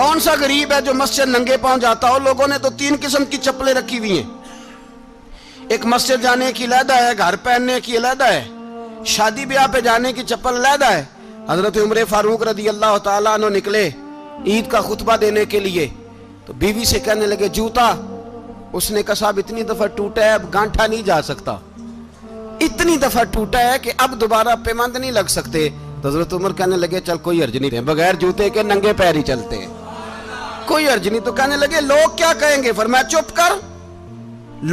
کون سا غریب ہے جو مسجد ننگے پاؤں جاتا ہو؟ لوگوں نے تو 3 قسم کی چپلیں رکھی ہوئی ہیں، ایک مسجد جانے کی علیحدہ ہے، گھر پہننے کی علیحدہ ہے، شادی بیاہ پہ جانے کی چپل علیحدہ ہے۔ حضرت عمر فاروق رضی اللہ تعالیٰ عنہ نکلے عید کا خطبہ دینے کے لیے، تو بیوی سے کہنے لگے جوتا، اس نے کہا صاحب اتنی دفعہ ٹوٹا ہے اب گانٹھا نہیں جا سکتا، اتنی دفعہ ٹوٹا ہے کہ اب دوبارہ پیمند نہیں لگ سکتے۔ تو حضرت عمر کہنے لگے چل کوئی حرج نہیں، بغیر جوتے کے ننگے پیر ہی چلتے ہیں، کوئی حرج نہیں۔ تو کہنے لگے لوگ کیا کہیں گے؟ فرمایا چپ کر،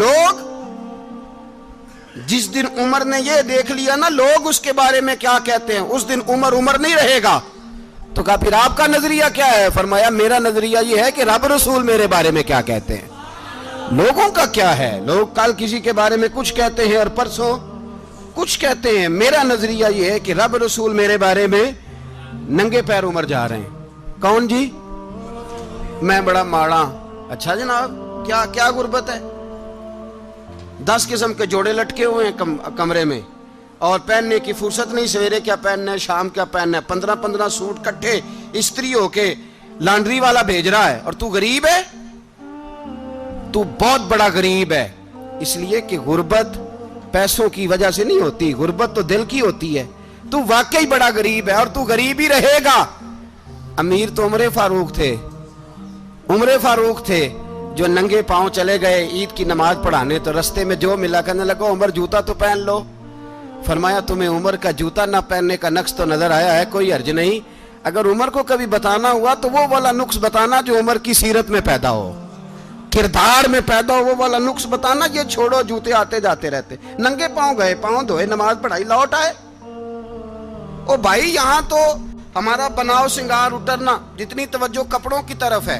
لوگ جس دن عمر نے یہ دیکھ لیا نا لوگ اس کے بارے میں کیا کہتے ہیں، اس دن عمر نہیں رہے گا۔ تو کہا پھر آپ کا نظریہ کیا ہے؟ فرمایا میرا نظریہ یہ ہے کہ رب رسول میرے بارے میں کیا کہتے ہیں، لوگوں کا کیا ہے؟ لوگ کل کسی کے بارے میں کچھ کہتے ہیں اور پرسوں کچھ کہتے ہیں، میرا نظریہ یہ ہے کہ رب رسول میرے بارے میں ننگے پیر عمر جا رہے ہیں۔ کون جی؟ میں بڑا ماڑا۔ اچھا جناب، کیا غربت ہے؟ 10 قسم کے جوڑے لٹکے ہوئے ہیں کمرے میں، اور پہننے کی فرصت نہیں، سویرے کیا پہننا ہے، شام کیا پہننا ہے، 15 سوٹ کٹھے استری ہو کے لانڈری والا بھیج رہا ہے، اور تو غریب ہے، تو بہت بڑا غریب ہے۔ اس لیے کہ غربت پیسوں کی وجہ سے نہیں ہوتی، غربت تو دل کی ہوتی ہے۔ تو واقعی بڑا غریب ہے اور تو غریب ہی رہے گا۔ امیر تو عمر فاروق تھے جو ننگے پاؤں چلے گئے عید کی نماز پڑھانے، تو رستے میں جو ملا کہنے لگا عمر جوتا تو پہن لو۔ فرمایا تمہیں عمر کا جوتا نہ پہننے کا نقص تو نظر آیا ہے، کوئی حرج نہیں، اگر عمر کو کبھی بتانا ہوا تو وہ والا نقص بتانا جو عمر کی سیرت میں پیدا ہو، کردار میں پیدا ہو، وہ والا نقص بتانا، یہ چھوڑو جوتے آتے جاتے رہتے۔ ننگے پاؤں گئے، پاؤں دھوئے، نماز پڑھائی، لوٹ آئے۔ او بھائی یہاں تو ہمارا بناؤ سنگار اترنا، جتنی توجہ کپڑوں کی طرف ہے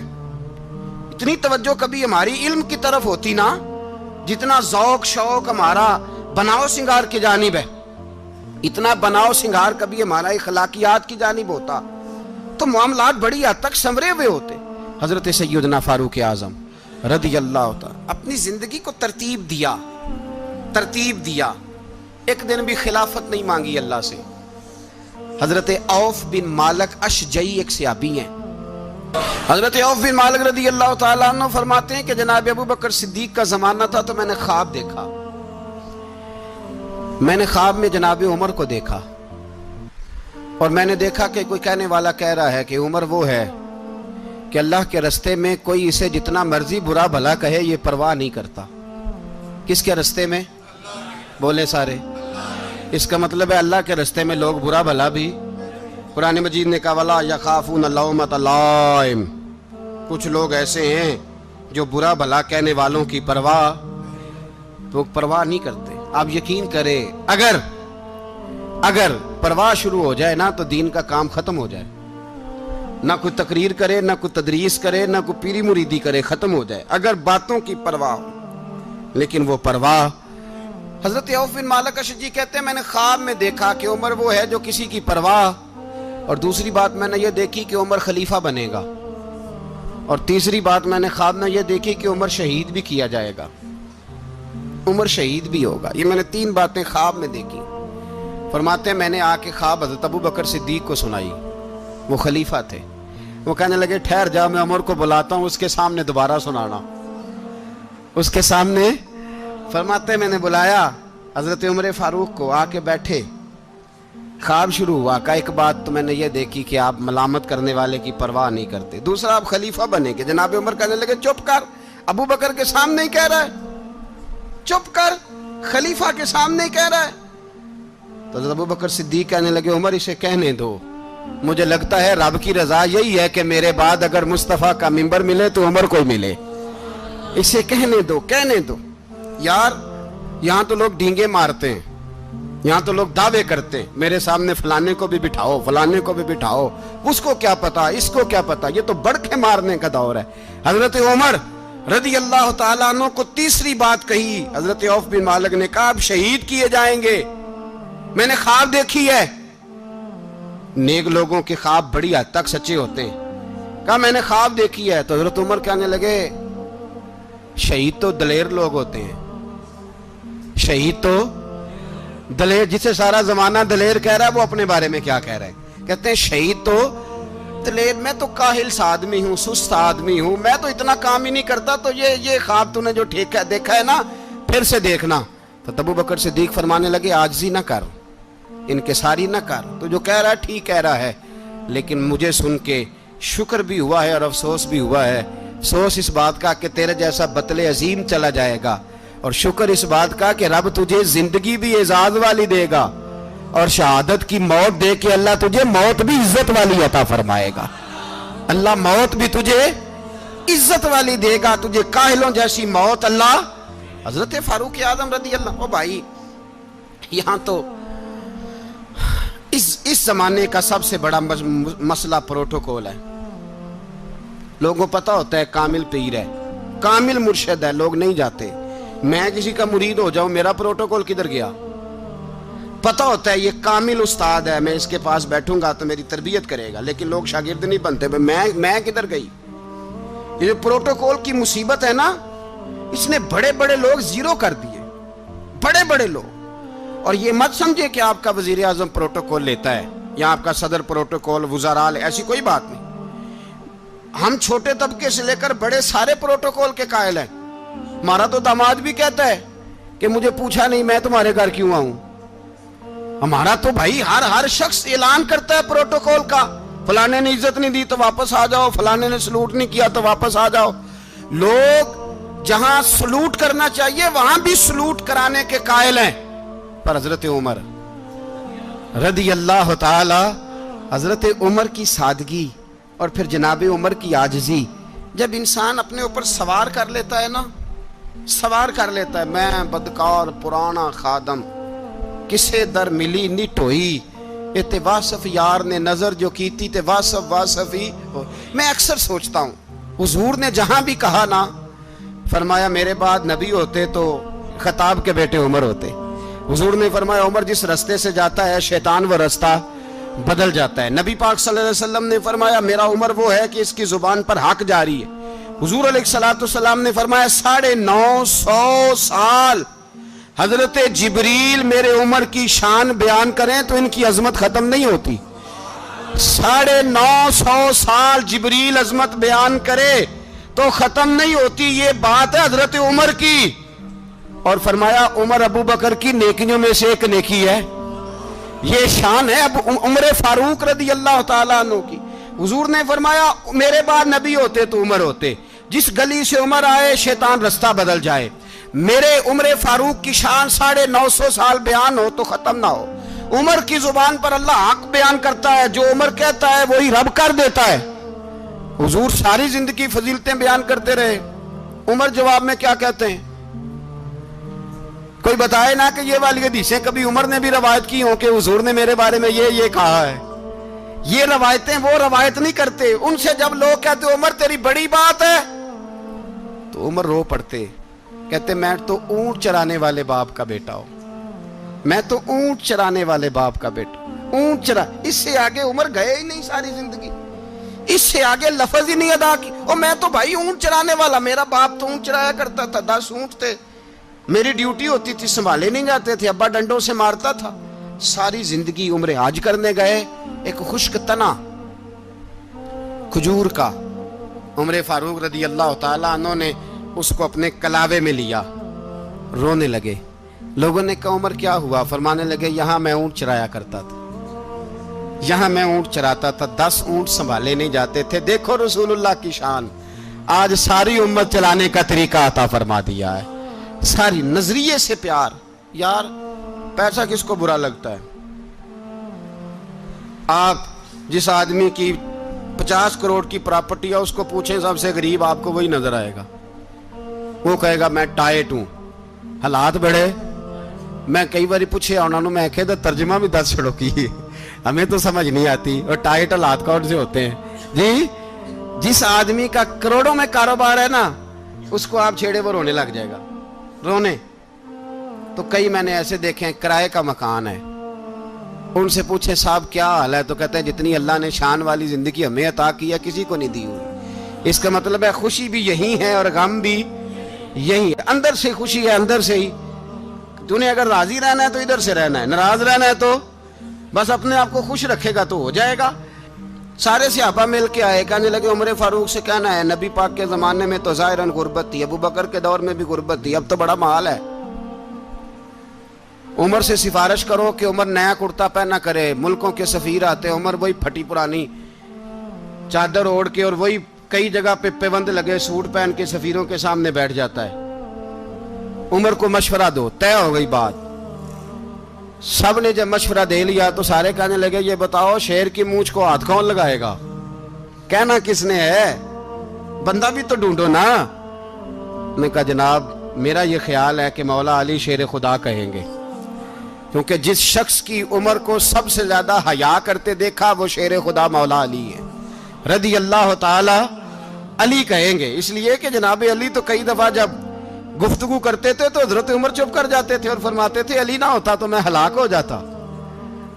اتنی توجہ کبھی ہماری علم کی طرف ہوتی نا، جتنا ذوق شوق ہمارا بناؤ سنگار کی جانب ہے، اتنا بناؤ سنگار کبھی ہمارا اخلاقیات کی جانب ہوتا تو معاملات بڑی حد تک سنورے ہوئے ہوتے۔ حضرت سیدنا فاروق اعظم رضی اللہ تعالی اپنی زندگی کو ترتیب دیا، ایک دن بھی خلافت نہیں مانگی اللہ سے۔ حضرت عوف بن مالک اشجعی ایک صحابی ہیں، حضرت عوف بن مالک رضی اللہ تعالیٰ عنہ فرماتے ہیں کہ جناب ابو بکر صدیق کا زمانہ تھا تو میں نے خواب دیکھا، میں نے خواب میں جناب عمر کو دیکھا، اور میں نے دیکھا کہ کوئی کہنے والا کہہ رہا ہے کہ عمر وہ ہے کہ اللہ کے رستے میں کوئی اسے جتنا مرضی برا بھلا کہے یہ پرواہ نہیں کرتا۔ کس کے رستے میں؟ بولے سارے۔ اس کا مطلب ہے اللہ کے رستے میں لوگ برا بھلا بھی، قرآن مجید نے کہا وَلَا يَخَافُونَ لَوْمَةَ لَائِمٍ، کچھ لوگ ایسے ہیں جو برا بھلا کہنے والوں کی پرواہ نہیں کرتے۔ آپ یقین کریں اگر پرواہ شروع ہو جائے نا تو دین کا کام ختم ہو جائے، نہ کوئی تقریر کرے، نہ کوئی تدریس کرے، نہ کوئی پیری مریدی کرے، ختم ہو جائے اگر باتوں کی پرواہ ہو۔ لیکن وہ پرواہ، حضرت عوف بن مالک اشجعی کہتے ہیں میں نے خواب میں دیکھا کہ عمر وہ ہے جو کسی کی پرواہ، اور دوسری بات میں نے یہ دیکھی کہ عمر خلیفہ بنے گا، اور تیسری بات میں نے خواب میں یہ دیکھی کہ عمر شہید بھی کیا جائے گا، عمر شہید بھی ہوگا۔ یہ میں نے 3 باتیں خواب میں دیکھی۔ فرماتے ہیں میں نے آ کے خواب حضرت ابو بکر صدیق کو سنائی، وہ خلیفہ تھے، وہ کہنے لگے ٹھہر جا میں عمر کو بلاتا ہوں، اس کے سامنے دوبارہ سنانا، اس کے سامنے۔ فرماتے ہیں میں نے بلایا حضرت عمر فاروق کو، آ کے بیٹھے، خواب شروع ہوا۔ کہا ایک بات تو میں نے یہ دیکھی کہ آپ ملامت کرنے والے کی پرواہ نہیں کرتے، دوسرا آپ خلیفہ بنے گے۔ جناب عمر کہنے لگے چپ کر، ابو بکر کے سامنے ہی کہہ رہا ہے، چپ کر، خلیفہ کے سامنے ہی کہہ رہا ہے۔ تو حضرت ابو بکر صدیق کہنے لگے عمر اسے کہنے دو، مجھے لگتا ہے رب کی رضا یہی ہے کہ میرے بعد اگر مصطفیٰ کا منبر ملے تو عمر کو ملے، اسے کہنے دو۔ یار یہاں تو لوگ ڈینگے مارتے ہیں، یہاں تو لوگ دعوے کرتے ہیں میرے سامنے فلانے کو بھی بٹھاؤ، فلانے کو بھی بٹھاؤ، اس کو کیا پتا، اس کو کیا پتا، یہ تو بڑکے مارنے کا دور ہے۔ حضرت عمر رضی اللہ تعالیٰ عنہ کو تیسری بات کہی، حضرت عوف بن مالک نے کہا آپ شہید کیے جائیں گے، میں نے خواب دیکھی ہے۔ نیک لوگوں کے خواب بڑی حد تک سچے ہوتے ہیں۔ کہا میں نے خواب دیکھی ہے۔ تو حضرت عمر کہنے لگے شہید تو دلیر لوگ ہوتے ہیں، شہید تو دلیر، جسے سارا زمانہ دلیر کہہ رہا ہے وہ اپنے بارے میں کیا کہہ رہے ہیں؟ کہتے ہیں شہید تو بتلے، میں تو کاہل سا آدمی ہوں، سست آدمی ہوں، میں تو اتنا کام ہی نہیں کرتا، تو یہ خواب تو نے جو دیکھا ہے نا پھر سے دیکھنا۔ تو ابو بکر صدیق فرمانے لگے عاجزی نہ کر، انکساری نہ کر، تو جو کہہ رہا ہے ٹھیک کہہ رہا ہے، لیکن مجھے سن کے شکر بھی ہوا ہے اور افسوس بھی ہوا ہے۔ افسوس اس بات کا کہ تیرے جیسا بتلے عظیم چلا جائے گا، اور شکر اس بات کا کہ رب تجھے زندگی بھی اعزاز والی دے گا، اور شہادت کی موت دے کے اللہ تجھے موت بھی عزت والی عطا فرمائے گا۔ اللہ موت بھی تجھے عزت والی دے گا، تجھے کاہلوں جیسی موت اللہ۔ حضرت فاروق اعظم رضی اللہ، او بھائی یہاں تو اس زمانے کا سب سے بڑا مسئلہ پروٹوکول ہے۔ لوگوں کو پتہ ہوتا ہے کامل پیر ہے، کامل مرشد ہے، لوگ نہیں جاتے۔ میں کسی کا مرید ہو جاؤں، میرا پروٹوکول کدھر گیا؟ پتہ ہوتا ہے یہ کامل استاد ہے، میں اس کے پاس بیٹھوں گا تو میری تربیت کرے گا، لیکن لوگ شاگرد نہیں بنتے۔ میں کدھر گئی؟ یہ جو پروٹوکول کی مصیبت ہے نا، اس نے بڑے بڑے لوگ زیرو کر دیے، بڑے بڑے لوگ۔ اور یہ مت سمجھے کہ آپ کا وزیر اعظم پروٹوکول لیتا ہے یا آپ کا صدر پروٹوکول، وزراء، ایسی کوئی بات نہیں۔ ہم چھوٹے طبقے سے لے کر بڑے سارے پروٹوکول کے قائل ہیں۔ ہمارا تو داماد بھی کہتا ہے کہ مجھے پوچھا نہیں میں تمہارے گھر کیوں آؤں۔ ہمارا تو بھائی ہر شخص اعلان کرتا ہے پروٹوکول کا، فلانے نے عزت نہیں دی تو واپس آ جاؤ، فلانے نے سلوٹ نہیں کیا تو واپس آ جاؤ۔ لوگ جہاں سلوٹ کرنا چاہیے وہاں بھی سلوٹ کرانے کے قائل ہیں۔ پر حضرت عمر رضی اللہ تعالی، حضرت عمر کی سادگی اور پھر جناب عمر کی عاجزی، جب انسان اپنے اوپر سوار کر لیتا ہے نا، سوار کر لیتا ہے، میں بدکار پرانا خادم، کسے در ملی نٹ ہوئی، تے واصف یار نے نظر جو کی تھی تے واصف ہی ہو۔ میں اکثر سوچتا ہوں حضور نے جہاں بھی کہا نا، فرمایا میرے بعد نبی ہوتے تو خطاب کے بیٹے عمر ہوتے۔ حضور نے فرمایا عمر جس رستے سے جاتا ہے شیطان وہ رستہ بدل جاتا ہے۔ نبی پاک صلی اللہ علیہ وسلم نے فرمایا میرا عمر وہ ہے کہ اس کی زبان پر حق جاری ہے۔ حضور علیہ السلام نے فرمایا 950 سال حضرت جبریل میرے عمر کی شان بیان کریں تو ان کی عظمت ختم نہیں ہوتی۔ 950 سال جبریل عظمت بیان کرے تو ختم نہیں ہوتی۔ یہ بات ہے حضرت عمر کی، اور فرمایا عمر ابو بکر کی نیکیوں میں سے ایک نیکی ہے۔ یہ شان ہے اب عمر فاروق رضی اللہ تعالیٰ عنہ کی۔ حضور نے فرمایا میرے بعد نبی ہوتے تو عمر ہوتے، جس گلی سے عمر آئے شیطان رستہ بدل جائے۔ میرے عمر فاروق کی شان 950 سال بیان ہو تو ختم نہ ہو۔ عمر کی زبان پر اللہ حق بیان کرتا ہے، جو عمر کہتا ہے وہی رب کر دیتا ہے۔ حضور ساری زندگی فضیلتیں بیان کرتے رہے، عمر جواب میں کیا کہتے ہیں؟ کوئی بتائے نا کہ یہ والی حدیثیں کبھی عمر نے بھی روایت کی ہوں کہ حضور نے میرے بارے میں یہ کہا ہے۔ یہ روایتیں وہ روایت نہیں کرتے، ان سے جب لوگ کہتے عمر تیری بڑی بات ہے تو عمر رو پڑتے، کہتے میں تو اونٹ چرانے والے باپ کا بیٹا ہوں، میں تو اونٹ چرانے والے باپ کا بیٹا، اونٹ چرا۔ اس سے آگے عمر گئے ہی نہیں ساری زندگی، اس سے آگے لفظ ہی نہیں ادا کی۔ اور میں تو بھائی اونٹ چرانے والا، میرا باپ تو اونٹ چرایا کرتا تھا، 10 اونٹ تھے، میری ڈیوٹی ہوتی تھی، سنبھالے نہیں جاتے تھے، ابا ڈنڈوں سے مارتا تھا۔ ساری زندگی عمر حج کرنے گئے، ایک خشک تنا کھجور کا عمر فاروق رضی اللہ تعالیٰ عنہ نے اس کو اپنے کلاوے میں لیا، رونے لگے۔ لوگوں نے کہا عمر کیا ہوا؟ فرمانے لگے یہاں میں اونٹ چرایا کرتا تھا، یہاں میں اونٹ چراتا تھا، 10 اونٹ سنبھالے نہیں جاتے تھے۔ دیکھو رسول اللہ کی شان، آج ساری امت چلانے کا طریقہ عطا فرما دیا ہے، ساری نظریے سے پیار۔ یار پیسہ کس کو برا لگتا ہے؟ آپ جس آدمی کی 50 کروڑ کی پراپرٹی ہے اس کو پوچھیں سب سے غریب، آپ کو وہی نظر آئے گا۔ وہ کہے گا میں ٹائٹ ہوں، حالات بڑے۔ میں کئی باری پوچھے انہوں نے، میں کہتا ترجمہ بھی 10 چھڑوں کی، ہمیں تو سمجھ نہیں آتی، اور ٹائٹ حالات کون سے ہوتے ہیں جی؟ جس آدمی کا کروڑوں میں کاروبار ہے نا، اس کو آپ چھیڑے وہ رونے لگ جائے گا، رونے۔ تو کئی میں نے ایسے دیکھے ہیں کرائے کا مکان ہے، ان سے پوچھے صاحب کیا حال ہے، تو کہتے ہیں جتنی اللہ نے شان والی زندگی ہمیں عطا کی ہے کسی کو نہیں دی ہوئی۔ اس کا مطلب ہے خوشی بھی یہی ہے اور غم بھی یہی ہے، اندر سے خوشی ہے، اندر سے ہی۔ تو نے اگر راضی رہنا ہے تو ادھر سے رہنا ہے، ناراض رہنا ہے تو بس اپنے آپ کو خوش رکھے گا تو ہو جائے گا۔ سارے صحابہ مل کے آئے، کہنے لگے عمر فاروق سے کہنا ہے نبی پاک کے زمانے میں تو ظاہراً غربت تھی، ابو بکر کے دور میں بھی غربت تھی، اب تو بڑا مال ہے، عمر سے سفارش کرو کہ عمر نیا کرتا پہنا کرے۔ ملکوں کے سفیر آتے، عمر وہی پھٹی پرانی چادر اوڑھ کے اور وہی کئی جگہ پہ پیوند لگے سوٹ پہن کے سفیروں کے سامنے بیٹھ جاتا ہے۔ عمر کو مشورہ دو، طے ہو گئی بات۔ سب نے جب مشورہ دے لیا تو سارے کہنے لگے یہ بتاؤ شیر کی مونچھ کو ہاتھ کون لگائے گا؟ کہنا کس نے ہے؟ بندہ بھی تو ڈھونڈو نا۔ نے کہا جناب میرا یہ خیال ہے کہ مولا علی شیر خدا کہیں گے، کیونکہ جس شخص کی عمر کو سب سے زیادہ حیا کرتے دیکھا وہ شیر خدا مولا علی ہے رضی اللہ تعالی علی کہیں گے، اس لیے کہ جناب علی تو کئی دفعہ جب گفتگو کرتے تھے تو حضرت عمر چپ کر جاتے تھے اور فرماتے تھے علی نہ ہوتا تو میں ہلاک ہو جاتا۔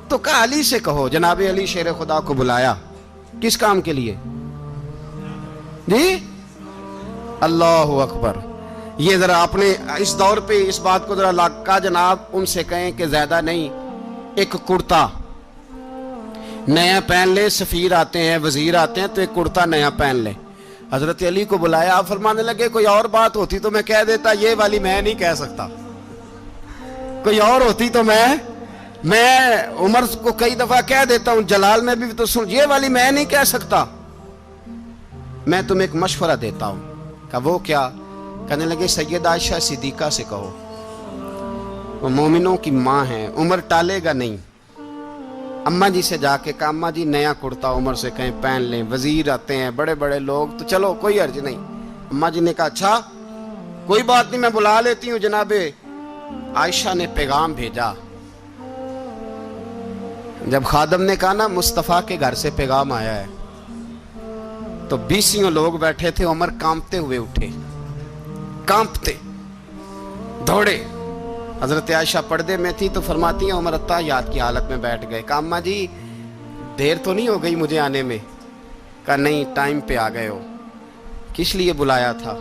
تو کہا علی سے کہو۔ جناب علی شیر خدا کو بلایا، کس کام کے لیے؟ جی اللہ اکبر۔ یہ ذرا اپنے اس دور پہ اس بات کو ذرا لاکا جناب ان سے کہیں کہ زیادہ نہیں، ایک کرتا نیا پہن لے، سفیر آتے ہیں وزیر آتے ہیں تو ایک کرتا نیا پہن لے۔ حضرت علی کو بلایا، آپ فرمانے لگے کوئی اور بات ہوتی تو میں کہہ دیتا، یہ والی میں نہیں کہہ سکتا، کوئی اور ہوتی تو میں عمر کو کئی دفعہ کہہ دیتا ہوں، جلال میں بھی تو سن، یہ والی میں نہیں کہہ سکتا، میں تمہیں ایک مشورہ دیتا ہوں۔ کہا وہ کیا؟ کہنے لگے سید عائشہ صدیقہ سے کہو، وہ مومنوں کی ماں ہیں، عمر ٹالے گا نہیں۔ اماں جی سے جا کے کہا اماں جی نیا کرتا عمر سے کہیں پہن لیں، وزیر آتے ہیں بڑے بڑے لوگ تو چلو کوئی حرج نہیں۔ اماں جی نے کہا اچھا کوئی بات نہیں میں بلا لیتی ہوں۔ جناب عائشہ نے پیغام بھیجا، جب خادم نے کہا نا مصطفیٰ کے گھر سے پیغام آیا ہے تو 20 لوگ بیٹھے تھے، عمر کانپتے ہوئے اٹھے، کانپتے دوڑے۔ حضرت عائشہ پردے میں تھی تو فرماتی ہیں عمر اتحیات کی حالت میں بیٹھ گئے۔ کہا اماں جی دیر تو نہیں ہو گئی مجھے آنے میں؟ کہا نہیں ٹائم پہ آ گئے ہو۔ کس لیے بلایا تھا؟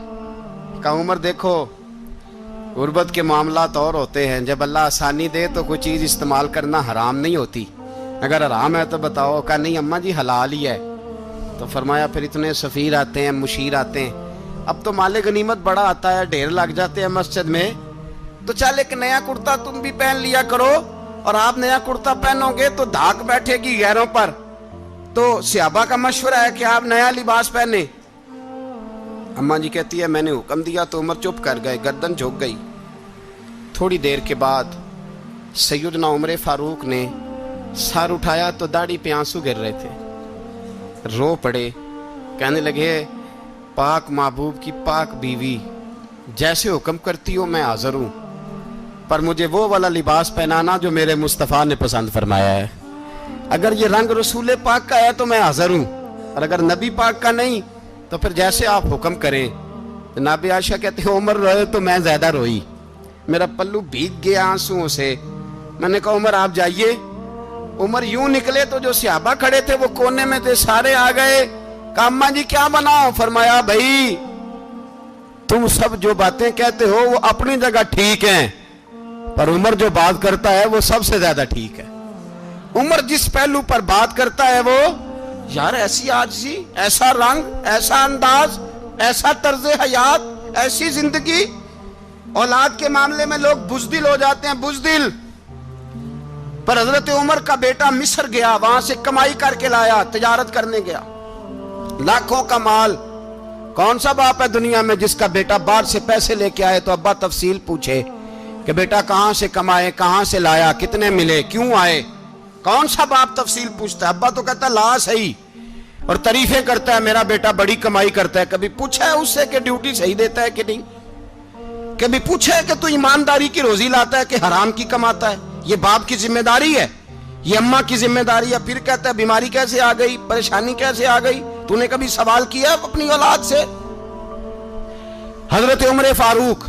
کہا عمر دیکھو غربت کے معاملات اور ہوتے ہیں، جب اللہ آسانی دے تو کوئی چیز استعمال کرنا حرام نہیں ہوتی، اگر حرام ہے تو بتاؤ۔ کہا نہیں اماں جی حلال ہی ہے۔ تو فرمایا پھر اتنے سفیر آتے ہیں مشیر آتے ہیں، اب تو مال غنیمت بڑا آتا ہے، ڈھیر لگ جاتے ہیں مسجد میں، تو چل ایک نیا کرتا تم بھی پہن لیا کرو، اور آپ نیا کرتا پہنو گے تو دھاک بیٹھے گی غیروں پر۔ تو صحابہ کا مشورہ ہے کہ آپ نیا لباس پہنے۔ اماں جی کہتی ہے میں نے حکم دیا تو عمر چپ کر گئے، گردن جھک گئی۔ تھوڑی دیر کے بعد سیدنا عمر فاروق نے سر اٹھایا تو داڑھی پہ آنسو گر رہے تھے، رو پڑے، کہنے لگے پاک محبوب کی پاک بیوی جیسے حکم کرتی ہو میں حاضر ہوں، پر مجھے وہ والا لباس پہنانا جو میرے مصطفیٰ نے پسند فرمایا ہے، اگر یہ رنگ رسول پاک کا ہے تو میں حاضر ہوں، اور اگر نبی پاک کا نہیں تو پھر جیسے آپ حکم کریں۔ جناب عائشہ کہتے ہیں عمر روئے تو میں زیادہ روئی، میرا پلو بھیگ گیا آنسوؤں سے۔ میں نے کہا عمر آپ جائیے۔ عمر یوں نکلے تو جو صحابہ کھڑے تھے وہ کونے میں تھے، سارے آ گئے۔ کہا اماں جی کیا بناؤ؟ فرمایا بھائی تم سب جو باتیں کہتے ہو وہ اپنی جگہ ٹھیک ہیں، پر عمر جو بات کرتا ہے وہ سب سے زیادہ ٹھیک ہے۔ عمر جس پہلو پر بات کرتا ہے وہ یار ایسی عاجزی، ایسا رنگ، ایسا انداز، ایسا طرز حیات، ایسی زندگی۔ اولاد کے معاملے میں لوگ بزدل ہو جاتے ہیں، بزدل، پر حضرت عمر کا بیٹا مصر گیا، وہاں سے کمائی کر کے لایا، تجارت کرنے گیا، لاکھوں کا مال۔ کون سا باپ ہے دنیا میں جس کا بیٹا باہر سے پیسے لے کے آئے تو ابا تفصیل پوچھے کہ بیٹا کہاں سے کمائے، کہاں سے لایا، کتنے ملے، کیوں آئے؟ کون سا باپ تفصیل پوچھتا ہے؟ ابا تو کہتا ہے لا صحیح، اور تعریفیں کرتا ہے میرا بیٹا بڑی کمائی کرتا ہے۔ کبھی پوچھا ہے اس سے کہ ڈیوٹی صحیح دیتا ہے کہ نہیں؟ کبھی پوچھا ہے کہ تو ایمانداری کی روزی لاتا ہے کہ حرام کی کماتا ہے؟ یہ باپ کی ذمہ داری ہے، یہ اماں کی ذمہ داری ہے۔ پھر کہتا ہے بیماری کیسے آ گئی، پریشانی کیسے آ گئی؟ تو نے کبھی سوال کیا اپنی اولاد سے؟ حضرت عمر فاروق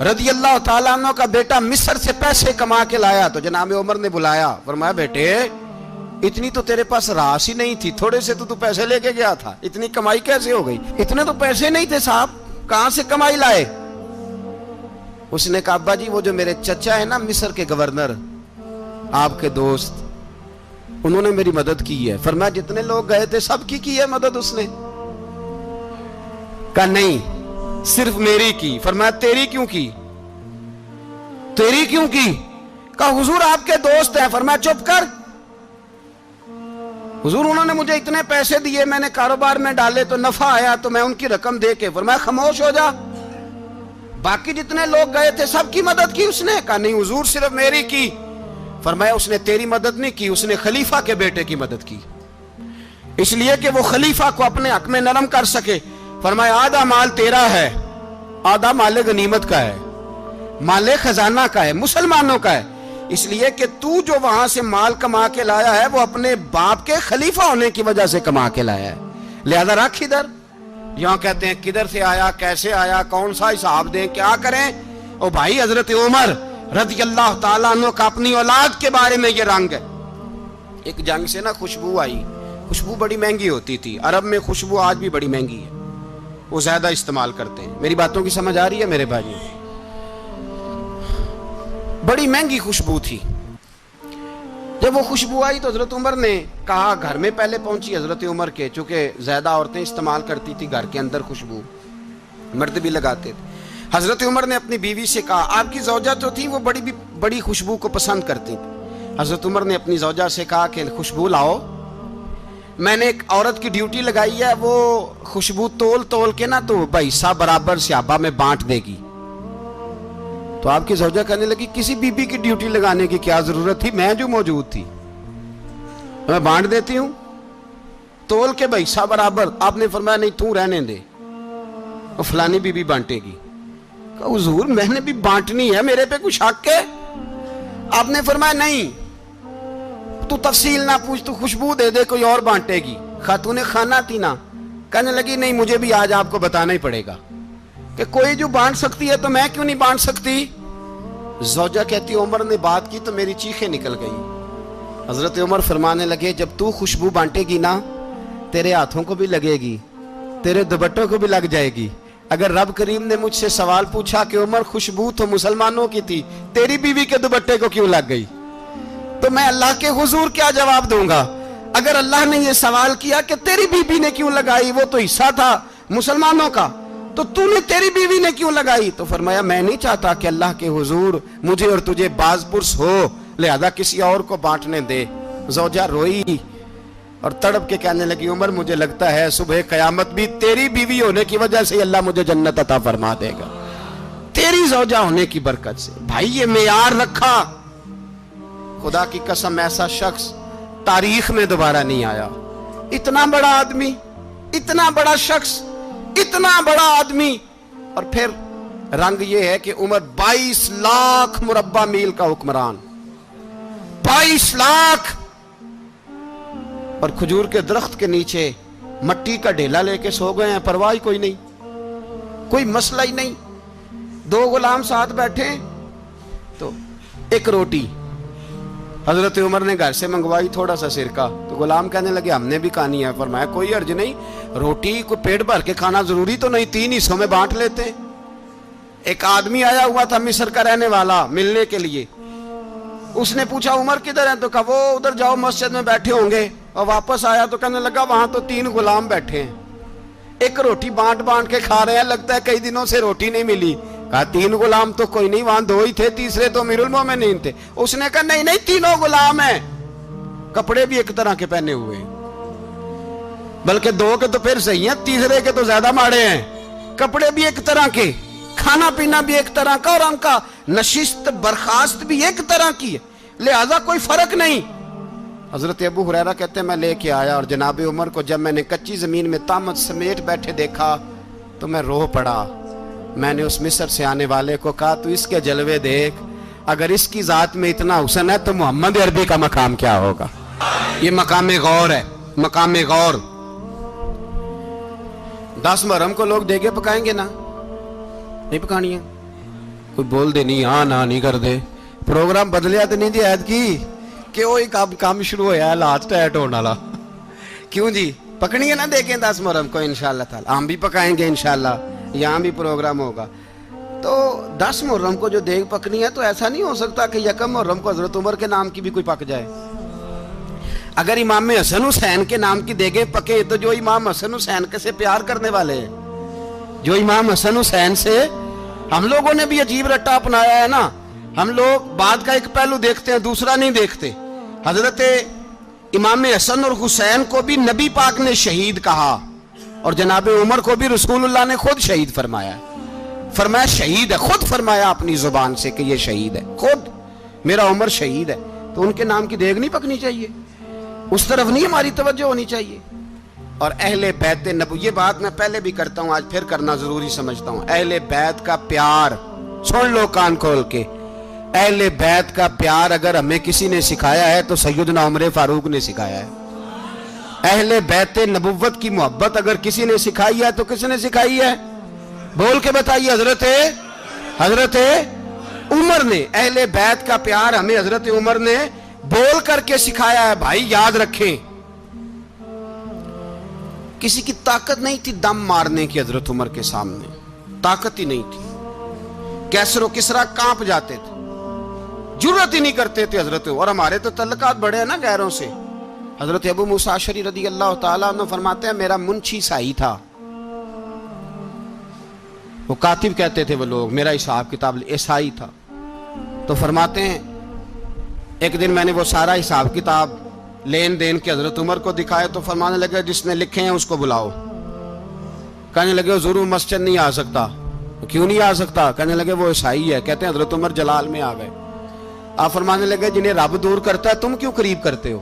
رضی اللہ تعالیٰ عنہ کا بیٹا مصر سے پیسے کما کے لایا تو جناب عمر نے بلایا، فرمایا بیٹے اتنی تو تیرے پاس راس ہی نہیں تھی، تھوڑے سے تو پیسے لے کے گیا تھا، اتنی کمائی کیسے ہو گئی؟ اتنے تو پیسے نہیں تھے صاحب، کہاں سے کمائی لائے؟ اس نے کہا ابا جی وہ جو میرے چچا ہے نا مصر کے گورنر، آپ کے دوست، انہوں نے میری مدد کی ہے. فرمایا جتنے لوگ گئے تھے سب کی ہے مدد اس نے؟ کہا نہیں صرف میری کی. فرمایا تیری کیوں کی؟ تیری کیوں کی؟ کہا حضور آپ کے دوست ہیں. فرمایا چپ کر حضور انہوں نے مجھے اتنے پیسے دیے, میں نے کاروبار میں ڈالے تو نفع آیا تو میں ان کی رقم دے کے. فرمایا خاموش ہو جا, باقی جتنے لوگ گئے تھے سب کی مدد کی اس نے؟ کہا نہیں حضور صرف میری کی. فرمایا اس نے تیری مدد نہیں کی, اس نے خلیفہ کے بیٹے کی مدد کی, اس لیے کہ وہ خلیفہ کو اپنے حق میں نرم کر سکے. فرمایا آدھا مال تیرا ہے, آدھا مال غنیمت کا ہے, مال خزانہ کا ہے, مسلمانوں کا ہے, اس لیے کہ تو جو وہاں سے مال کما کے لایا ہے وہ اپنے باپ کے خلیفہ ہونے کی وجہ سے کما کے لایا ہے, لہذا رکھ ادھر. یہاں کہتے ہیں کدھر سے آیا, کیسے آیا, کون سا حساب دیں, کیا کریں؟ او بھائی حضرت عمر رضی اللہ تعالیٰ عنہ کا اپنی اولاد کے بارے میں یہ رنگ ہے. ایک جنگ سے نا خوشبو آئی, خوشبو بڑی مہنگی ہوتی تھی, عرب میں خوشبو آج بھی بڑی مہنگی ہے, وہ زیادہ استعمال کرتے ہیں. میری باتوں کی سمجھ آ رہی ہے میرے بھائیوں؟ بڑی مہنگی خوشبو تھی. جب وہ خوشبو آئی تو حضرت عمر نے کہا, گھر میں پہلے پہنچی حضرت عمر کے, چونکہ زیادہ عورتیں استعمال کرتی تھی گھر کے اندر خوشبو, مرد بھی لگاتے تھے. حضرت عمر نے اپنی بیوی سے کہا, آپ کی زوجہ جو تھی وہ بڑی خوشبو کو پسند کرتی تھی. حضرت عمر نے اپنی زوجہ سے کہا کہ خوشبو لاؤ, میں نے ایک عورت کی ڈیوٹی لگائی ہے, وہ خوشبو تول کے نا تو حصہ برابر صحابہ میں بانٹ دے گی. تو آپ کی زوجہ کہنے لگی کسی بی بی کی ڈیوٹی لگانے کی کیا ضرورت تھی, میں جو موجود تھی میں بانٹ دیتی ہوں تول کے حصہ برابر. آپ نے فرمایا نہیں تو رہنے دے, اور فلانی بی بی بانٹے گی. کہا حضور میں نے بھی بانٹنی ہے, میرے پہ کچھ حق ہے؟ آپ نے فرمایا نہیں تو تفصیل نہ پوچھ, تو خوشبو دے دے, کوئی اور بانٹے گی. خاتون خانہ تھی نا, کہنے لگی نہیں مجھے بھی آج آپ کو بتانا ہی پڑے گا کہ کوئی جو بانٹ سکتی ہے تو میں کیوں نہیں بانٹ سکتی. زوجہ کہتی عمر نے بات کی تو میری چیخیں نکل گئی. حضرت عمر فرمانے لگے جب تو خوشبو بانٹے گی نا تیرے ہاتھوں کو بھی لگے گی, تیرے دوپٹوں کو بھی لگ جائے گی. اگر رب کریم نے مجھ سے سوال پوچھا کہ عمر خوشبو تو مسلمانوں کی تھی, تیری بیوی کے دوپٹے کو کیوں لگ گئی, تو میں اللہ کے حضور کیا جواب دوں گا؟ اگر اللہ نے یہ سوال کیا کہ تیری بیوی نے کیوں لگائی, وہ تو حصہ تھا مسلمانوں کا, تو تو نے تیری بیوی نے کیوں لگائی؟ تو فرمایا میں نہیں چاہتا کہ اللہ کے حضور مجھے اور تجھے باز پرس ہو, لہذا کسی اور کو بانٹنے دے. زوجہ روئی اور تڑپ کے کہنے لگی عمر مجھے لگتا ہے صبح قیامت بھی تیری بیوی ہونے کی وجہ سے اللہ مجھے جنت عطا فرما دے گا, تیری زوجہ ہونے کی برکت سے. بھائی یہ معیار رکھا, خدا کی قسم ایسا شخص تاریخ میں دوبارہ نہیں آیا. اتنا بڑا آدمی, اتنا بڑا شخص, اتنا بڑا آدمی, اور پھر رنگ یہ ہے کہ عمر 22 لاکھ مربع میل کا حکمران, 22 لاکھ, اور کھجور کے درخت کے نیچے مٹی کا ڈھیلا لے کے سو گئے ہیں, پرواہ کوئی نہیں, کوئی مسئلہ ہی نہیں. 2 غلام ساتھ بیٹھے تو ایک روٹی حضرت عمر نے گھر سے منگوائی, تھوڑا سا سرکہ, تو غلام کہنے لگے ہم نے بھی کھانی ہے. فرمایا کوئی حرج نہیں, روٹی کو پیٹ بھر کے کھانا ضروری تو نہیں, 3 حصوں میں بانٹ لیتے ہیں. ایک آدمی آیا ہوا تھا مصر کا رہنے والا ملنے کے لیے, اس نے پوچھا عمر کدھر ہیں, تو کہا وہ ادھر جاؤ مسجد میں بیٹھے ہوں گے. اور واپس آیا تو کہنے لگا وہاں تو 3 غلام بیٹھے ہیں, ایک روٹی بانٹ کے کھا رہے ہیں, لگتا ہے کئی دنوں سے روٹی نہیں ملی. کہا 3 غلام تو کوئی نہیں, وہاں 2 ہی تھے, تیسرے تو امیر المومنین تھے. اس نے کہا نہیں 3 غلام ہیں, کپڑے بھی ایک طرح کے پہنے ہوئے, بلکہ 2 کے تو پھر صحیح ہیں, تیسرے کے تو زیادہ ماڑے ہیں. کپڑے بھی ایک طرح کے, کھانا پینا بھی ایک طرح کا, اور ان کا نشست برخاست بھی ایک طرح کی ہے, لہذا کوئی فرق نہیں. حضرت ابو ہریرہ کہتے ہیں میں لے کے آیا, اور جناب عمر کو جب میں نے کچی زمین میں تامت سمیٹ بیٹھے دیکھا تو میں رو پڑا. میں نے اس مصر سے آنے والے کو کہا تو اس کے جلوے دیکھ, اگر اس کی ذات میں اتنا حسن ہے تو محمد عربی کا مقام کیا ہوگا. یہ مقام غور ہے, مقام غور. 10 محرم کو لوگ دیگے پکائیں گے نا, نہیں پکانی ہے, کوئی بول دے نہیں, ہاں نہ نہیں کر دے, پروگرام بدلیا تو نہیں دی عید کی کہ وہی کام شروع ہویا ہے لاسٹ ایٹ ہونے والا. کیوں جی پکنی ہے نا دیکھیں 10 محرم کو انشاءاللہ تعالی, ہم بھی پکائیں گے انشاءاللہ, یہاں بھی پروگرام ہوگا. تو 10 محرم کو جو دیگ پکنی ہے تو ایسا نہیں ہو سکتا کہ 1 محرم کو حضرت عمر کے نام کی بھی کوئی پک جائے. اگر امام حسن حسین کے نام کی دیگیں پکے تو جو امام حسن حسین کے سے پیار کرنے والے ہیں، جو امام حسن حسین سے، ہم لوگوں نے بھی عجیب رٹا اپنایا ہے نا، ہم لوگ بات کا ایک پہلو دیکھتے ہیں دوسرا نہیں دیکھتے۔ حضرت امام حسن اور حسین کو بھی نبی پاک نے شہید کہا، اور جناب عمر کو بھی رسول اللہ نے خود شہید فرمایا، فرمایا شہید ہے، خود فرمایا اپنی زبان سے کہ یہ شہید ہے، خود میرا عمر شہید ہے۔ تو ان کے نام کی دیگ نہیں پکنی چاہیے، اس طرف نہیں ہماری توجہ ہونی چاہیے۔ اور اہل بیت نبوت، یہ بات میں پہلے بھی کرتا ہوں، آج پھر کرنا ضروری سمجھتا ہوں، اہل بیت کا پیار، سن لو کان کھول کے، اہل بیت کا پیار اگر ہمیں کسی نے سکھایا ہے تو سیدنا عمر فاروق نے سکھایا ہے۔ اہل بیت نبوت کی محبت اگر کسی نے سکھائی ہے تو کس نے سکھائی ہے؟ بول کے بتائیے، حضرت عمر نے۔ اہل بیت کا پیار ہمیں حضرت عمر نے بول کر کے سکھایا ہے۔ بھائی یاد رکھیں، کسی کی طاقت نہیں تھی دم مارنے کی حضرت عمر کے سامنے، طاقت ہی نہیں تھی، کیسر و کسرا کانپ جاتے تھے، جرأت ہی نہیں کرتے تھے حضرت۔ اور ہمارے تو تعلقات بڑے ہیں نا غیروں سے۔ حضرت ابو موسیٰ اشعری رضی اللہ تعالیٰ عنہ فرماتے ہیں میرا منشی سائی تھا، وہ کاتب کہتے تھے وہ لوگ، میرا حساب کتاب عیسائی تھا۔ تو فرماتے ہیں ایک دن میں نے وہ سارا حساب کتاب لین دین کے حضرت عمر کو دکھائے تو فرمانے لگے جس نے لکھے ہیں اس کو بلاؤ۔ کہنے لگے حضور مسجد نہیں آ سکتا۔ کیوں نہیں آ سکتا؟ کہنے لگے وہ عیسائی ہے۔ کہتے ہیں حضرت عمر جلال میں آ گئے۔ آپ فرمانے لگے جنہیں رب دور کرتا ہے تم کیوں قریب کرتے ہو؟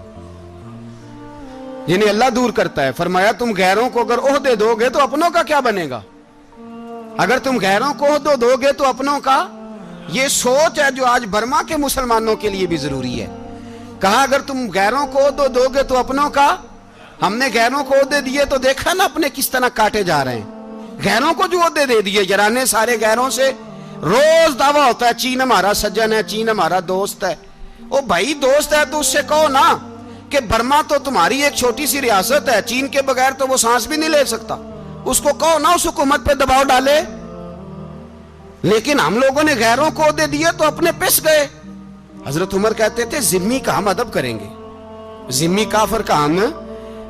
جنہیں اللہ دور کرتا ہے۔ فرمایا تم غیروں کو اگر عہدے دو گے تو اپنوں کا کیا بنے گا؟ اگر تم غیروں کو عہدے دو گے تو اپنوں کا، یہ سوچ ہے جو آج برما کے مسلمانوں کے لیے بھی ضروری ہے۔ کہا اگر تم غیروں کو عہدے دو گے تو اپنوں کا۔ ہم نے غیروں کو عہدے دیے تو دیکھا نا اپنے کس طرح کاٹے جا رہے ہیں۔ غیروں کو جو عہدے دے دیے یارانے سارے غیروں سے، روز دعویٰ ہوتا ہے چین ہمارا سجن ہے، چین ہمارا دوست ہے۔ او بھائی دوست ہے تو اس سے کہو نا کہ برما تو تمہاری ایک چھوٹی سی ریاست ہے، چین کے بغیر تو وہ سانس بھی نہیں لے سکتا، اس کو کہو نا اس حکومت پہ دباؤ ڈالے۔ لیکن ہم لوگوں نے غیروں کو عہدے دیے تو اپنے پس گئے۔ حضرت عمر کہتے تھے ذمی کا ہم ادب کریں گے، ذمی کافر کا ہم،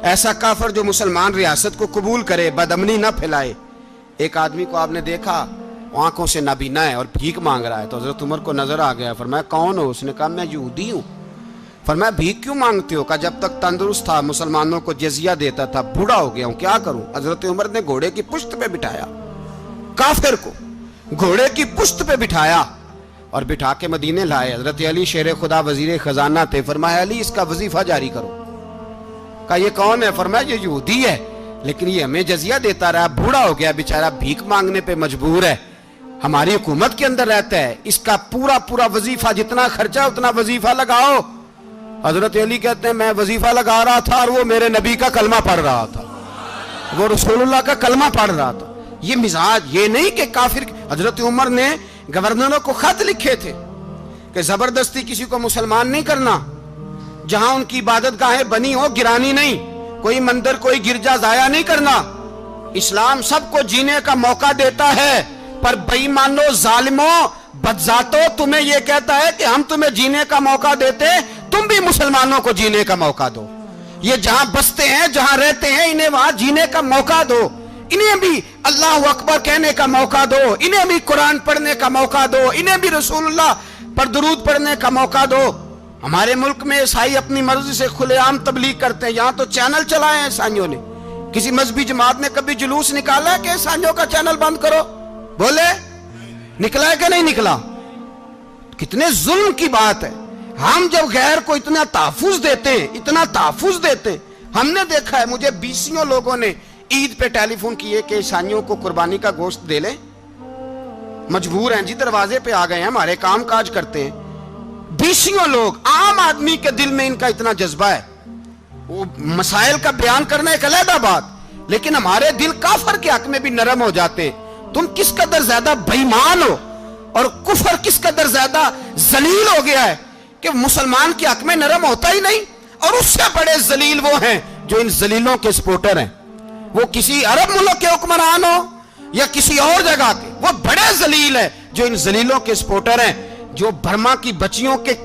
ایسا کافر جو مسلمان ریاست کو قبول کرے، بدامنی نہ پھیلائے۔ ایک آدمی کو آپ نے دیکھا آنکھوں سے نابینا ہے اور بھیک مانگ رہا ہے، تو حضرت عمر کو نظر آ گیا، فرمایا کون ہو؟ اس نے کہا میں یہودی ہوں۔ فرمایا بھیک کیوں مانگتے ہو؟ کہا جب تک تندرست تھا مسلمانوں کو جزیہ دیتا تھا، بوڑھا ہو گیا ہوں کیا کروں؟ حضرت عمر نے گھوڑے کی پشت پہ بٹھایا، کافر کو گھوڑے کی پشت پہ بٹھایا اور بٹھا کے مدینے لائے۔ حضرت علی شیر خدا وزیر خزانہ تھے، فرمایا علی اس کا وظیفہ جاری کرو۔ کہا یہ کون ہے؟ فرمایا یہ یہودی ہے لیکن یہ ہمیں جزیہ دیتا رہا، بوڑھا ہو گیا بیچارہ، بھیک مانگنے پہ مجبور ہے، ہماری حکومت کے اندر رہتا ہے، اس کا پورا وظیفہ جتنا خرچہ اتنا وظیفہ لگاؤ۔ حضرت علی کہتے ہیں میں وظیفہ لگا رہا تھا اور وہ میرے نبی کا کلمہ پڑھ رہا تھا، وہ رسول اللہ کا کلمہ پڑھ رہا تھا۔ یہ مزاج، یہ نہیں کہ کافر۔ حضرت عمر نے گورنروں کو خط لکھے تھے کہ زبردستی کسی کو مسلمان نہیں کرنا، جہاں ان کی عبادت گاہیں بنی ہو گرانی نہیں، کوئی مندر کوئی گرجا ضائع نہیں کرنا۔ اسلام سب کو جینے کا موقع دیتا ہے، پر بے ایمانو ظالمو بدذاتو تمہیں یہ کہتا ہے کہ ہم تمہیں جینے کا موقع دیتے، تم بھی مسلمانوں کو جینے کا موقع دو۔ یہ جہاں بستے ہیں جہاں رہتے ہیں انہیں وہاں جینے کا موقع دو، انہیں بھی اللہ اکبر کہنے کا موقع دو، انہیں بھی قرآن پڑھنے کا موقع دو، انہیں بھی رسول اللہ پر درود پڑھنے کا موقع دو۔ ہمارے ملک میں عیسائی اپنی مرضی سے کھلے عام تبلیغ کرتے ہیں، یہاں تو چینل چلائے ہیں عیسائیوں نے۔ کسی مذہبی جماعت نے کبھی جلوس نکالا کہ عیسائیوں کا چینل بند کرو؟ بولے نکلا ہے کہ نہیں نکلا؟ کتنے ظلم کی بات ہے۔ ہم جب غیر کو اتنا تحفظ دیتے ہیں، اتنا تحفظ دیتے ہیں، ہم نے دیکھا ہے مجھے بیسیوں لوگوں نے عید پہ ٹیلی فون کیے کہ عیسائیوں کو قربانی کا گوشت دے لیں، مجبور ہیں جی، دروازے پہ آ گئے ہیں، ہمارے کام کاج کرتے ہیں۔ بیسیوں لوگ، عام آدمی کے دل میں ان کا اتنا جذبہ ہے، وہ مسائل کا بیان کرنا ایک علیحدہ بات، لیکن ہمارے دل کافر کے حق میں بھی نرم ہو جاتے ہیں۔ تم کس قدر زیادہ بے ایمان ہو اور کفر کس قدر زیادہ ذلیل ہو گیا ہے کہ مسلمان کے حق میں نرم ہوتا ہی نہیں۔ اور اس سے بڑے ذلیل وہ ہیں جو ان ذلیلوں کے سپورٹر ہیں، وہ کسی عرب ملک کے حکمران ہو یا کسی اور جگہ کے، وہ بڑے ذلیل ہیں جو ان ذلیلوں کے سپورٹر ہیں، جو برما کی بچیوں کے